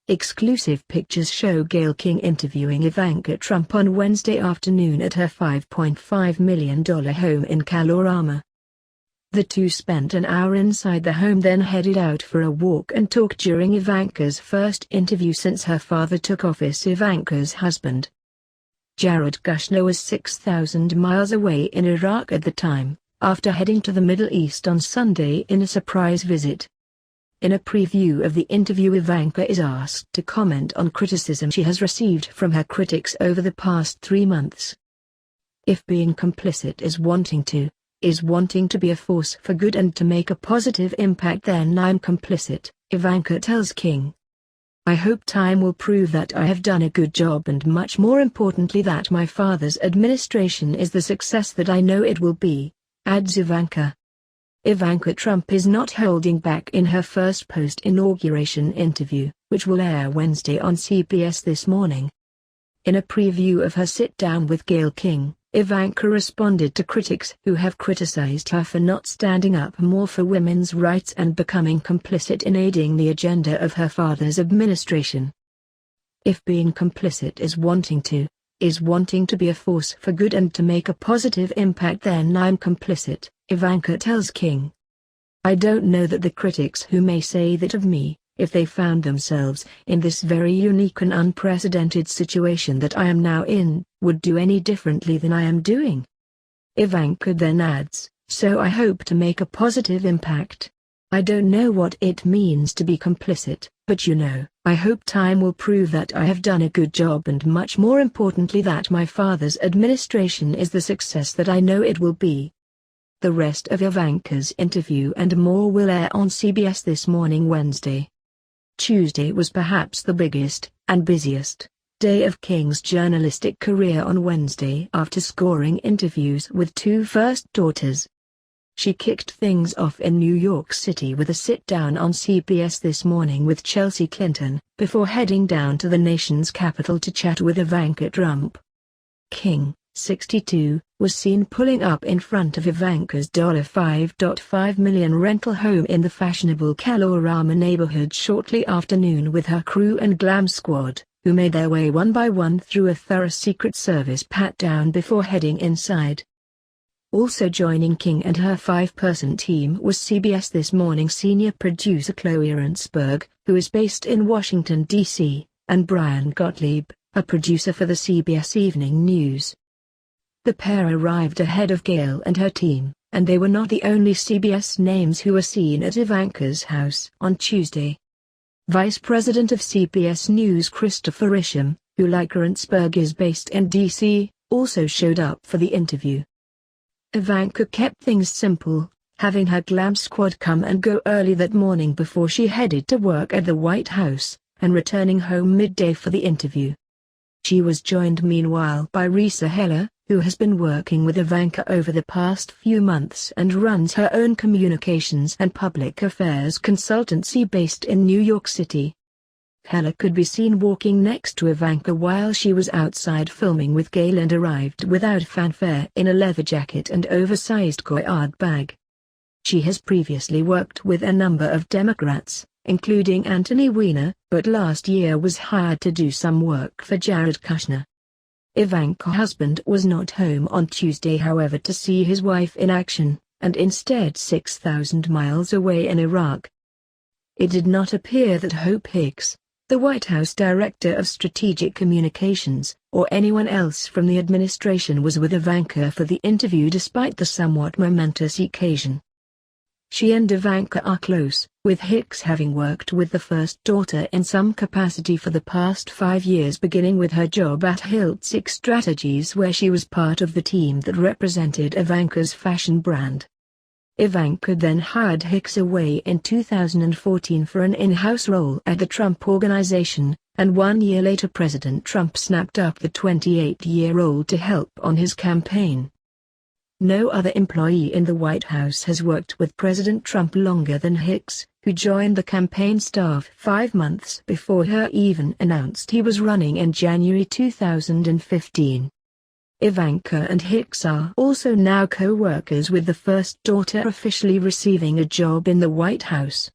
Exclusive pictures show Gayle King interviewing Ivanka Trump on Wednesday afternoon at her $5.5 million home in Kalorama. The two spent an hour inside the home, then headed out for a walk and talk during Ivanka's first interview since her father took office. Ivanka's husband, Jared Kushner, was 6,000 miles away in Iraq at the time, after heading to the Middle East on Sunday in a surprise visit. In a preview of the interview, Ivanka is asked to comment on criticism she has received from her critics over the past 3 months. "If being complicit is wanting to be a force for good and to make a positive impact, then I'm complicit," Ivanka tells King. "I hope time will prove that I have done a good job, and much more importantly that my father's administration is the success that I know it will be," adds Ivanka. Ivanka Trump is not holding back in her first post-inauguration interview, which will air Wednesday on CBS This Morning. In a preview of her sit-down with Gayle King, Ivanka responded to critics who have criticized her for not standing up more for women's rights and becoming complicit in aiding the agenda of her father's administration. "If being complicit is wanting to be a force for good and to make a positive impact, then I'm complicit," Ivanka tells King. "I don't know that the critics who may say that of me, if they found themselves in this very unique and unprecedented situation that I am now in, would do any differently than I am doing." Ivanka then adds, "So I hope to make a positive impact. I don't know what it means to be complicit, but I hope time will prove that I have done a good job, and much more importantly that my father's administration is the success that I know it will be." The rest of Ivanka's interview and more will air on CBS This Morning Wednesday. Tuesday was perhaps the biggest and busiest day of King's journalistic career on Wednesday after scoring interviews with 2 first daughters. She kicked things off in New York City with a sit-down on CBS This Morning with Chelsea Clinton, before heading down to the nation's capital to chat with Ivanka Trump. King, 62, was seen pulling up in front of Ivanka's $5.5 million rental home in the fashionable Kalorama neighborhood shortly after noon with her crew and glam squad, who made their way one by one through a thorough Secret Service pat-down before heading inside. Also joining King and her 5-person team was CBS This Morning senior producer Chloe Arensberg, who is based in Washington, D.C., and Brian Gottlieb, a producer for the CBS Evening News. The pair arrived ahead of Gayle and her team, and they were not the only CBS names who were seen at Ivanka's house on Tuesday. Vice President of CBS News Christopher Isham, who like Arensberg is based in D.C., also showed up for the interview. Ivanka kept things simple, having her glam squad come and go early that morning before she headed to work at the White House, and returning home midday for the interview. She was joined meanwhile by Risa Heller, who has been working with Ivanka over the past few months and runs her own communications and public affairs consultancy based in New York City. Heller could be seen walking next to Ivanka while she was outside filming with Gayle and arrived without fanfare in a leather jacket and oversized Goyard bag. She has previously worked with a number of Democrats, including Anthony Weiner, but last year was hired to do some work for Jared Kushner. Ivanka's husband was not home on Tuesday, however, to see his wife in action, and instead 6,000 miles away in Iraq. It did not appear that Hope Hicks, the White House Director of Strategic Communications, or anyone else from the administration was with Ivanka for the interview despite the somewhat momentous occasion. She and Ivanka are close, with Hicks having worked with the first daughter in some capacity for the past 5 years, beginning with her job at Hiltzik Strategies, where she was part of the team that represented Ivanka's fashion brand. Ivanka then hired Hicks away in 2014 for an in-house role at the Trump Organization, and 1 year later President Trump snapped up the 28-year-old to help on his campaign. No other employee in the White House has worked with President Trump longer than Hicks, who joined the campaign staff 5 months before he even announced he was running in January 2015. Ivanka and Hicks are also now co-workers, with the first daughter officially receiving a job in the White House.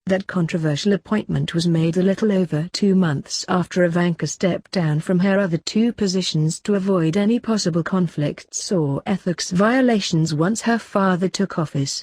That controversial appointment was made a little over 2 months after Ivanka stepped down from her other 2 positions to avoid any possible conflicts or ethics violations once her father took office.